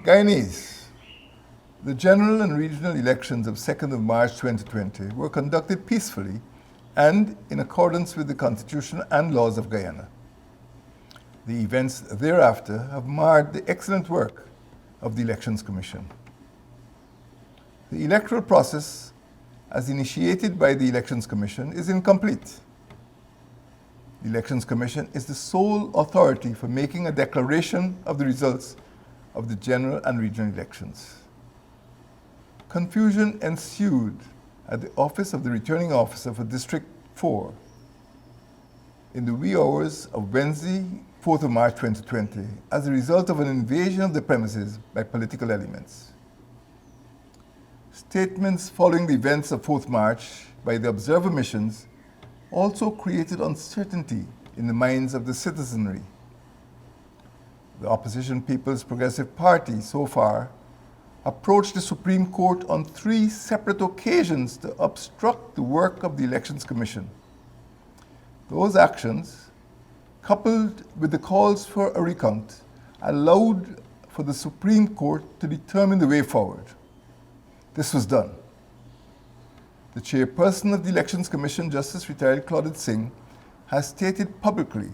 Guyanese. The general and regional elections of 2nd of March 2020 were conducted peacefully and in accordance with the Constitution and laws of Guyana. The events thereafter have marred the excellent work of the Elections Commission. The electoral process, as initiated by the Elections Commission, is incomplete. The Elections Commission is the sole authority for making a declaration of the results of the general and regional elections. Confusion ensued at the office of the returning officer for District 4 in the wee hours of Wednesday, 4th of March 2020, as a result of an invasion of the premises by political elements. Statements following the events of 4th March by the observer missions also created uncertainty in the minds of the citizenry. The opposition People's Progressive Party, so far, approached the Supreme Court on 3 separate occasions to obstruct the work of the Elections Commission. Those actions, coupled with the calls for a recount, allowed for the Supreme Court to determine the way forward. This was done. The chairperson of the Elections Commission, Justice Retired Claudette Singh, has stated publicly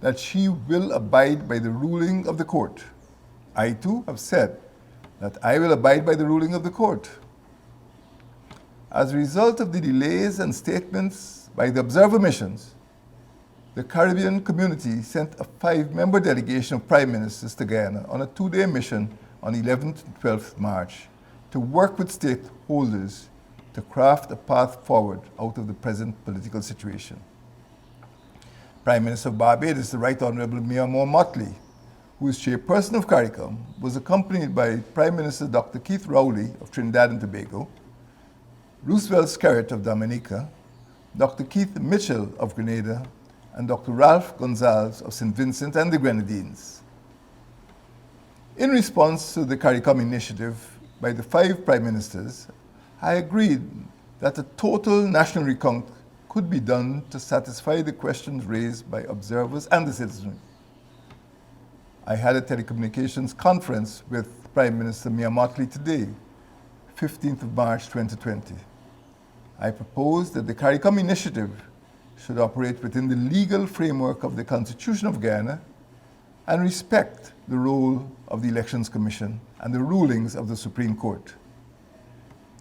that she will abide by the ruling of the court. I too have said that I will abide by the ruling of the court. As a result of the delays and statements by the observer missions, the Caribbean community sent a 5-member delegation of prime ministers to Guyana on a 2-day mission on 11th and 12th March to work with stakeholders to craft a path forward out of the present political situation. Prime Minister of Barbados, the Right Honourable Miamor Motley, who is chairperson of CARICOM, was accompanied by Prime Minister Dr. Keith Rowley of Trinidad and Tobago, Roosevelt Skerritt of Dominica, Dr. Keith Mitchell of Grenada, and Dr. Ralph Gonzalez of St. Vincent and the Grenadines. In response to the CARICOM initiative by the 5 Prime Ministers, I agreed that a total national recount could be done to satisfy the questions raised by observers and the citizenry. I had a telecommunications conference with Prime Minister Mia Motley today, 15th of March 2020. I proposed that the CARICOM initiative should operate within the legal framework of the Constitution of Guyana and respect the role of the Elections Commission and the rulings of the Supreme Court.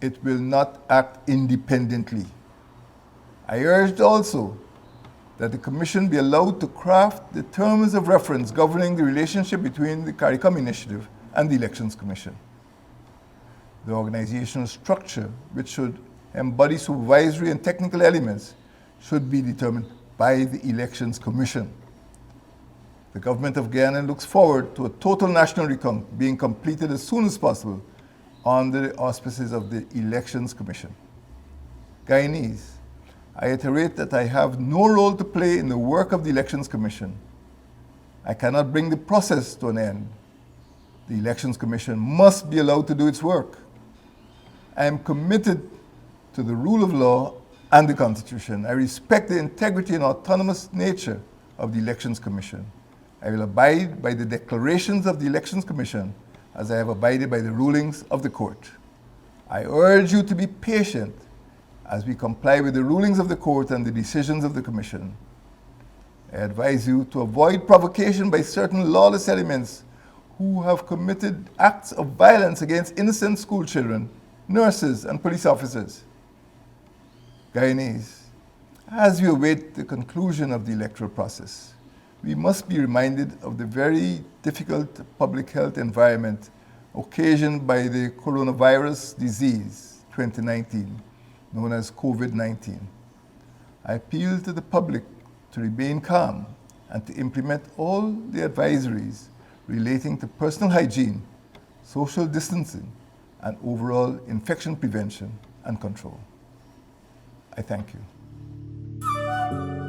It will not act independently. I urged also that the Commission be allowed to craft the terms of reference governing the relationship between the CARICOM initiative and the Elections Commission. The organizational structure, which should embody supervisory and technical elements, should be determined by the Elections Commission. The Government of Guyana looks forward to a total national recount being completed as soon as possible under the auspices of the Elections Commission. Guyanese, I iterate that I have no role to play in the work of the Elections Commission. I cannot bring the process to an end. The Elections Commission must be allowed to do its work. I am committed to the rule of law and the Constitution. I respect the integrity and autonomous nature of the Elections Commission. I will abide by the declarations of the Elections Commission as I have abided by the rulings of the court. I urge you to be patient as we comply with the rulings of the court and the decisions of the Commission. I advise you to avoid provocation by certain lawless elements who have committed acts of violence against innocent school children, nurses, and police officers. Guyanese, as we await the conclusion of the electoral process, we must be reminded of the very difficult public health environment occasioned by the coronavirus disease 2019, known as COVID-19. I appeal to the public to remain calm and to implement all the advisories relating to personal hygiene, social distancing, and overall infection prevention and control. I thank you.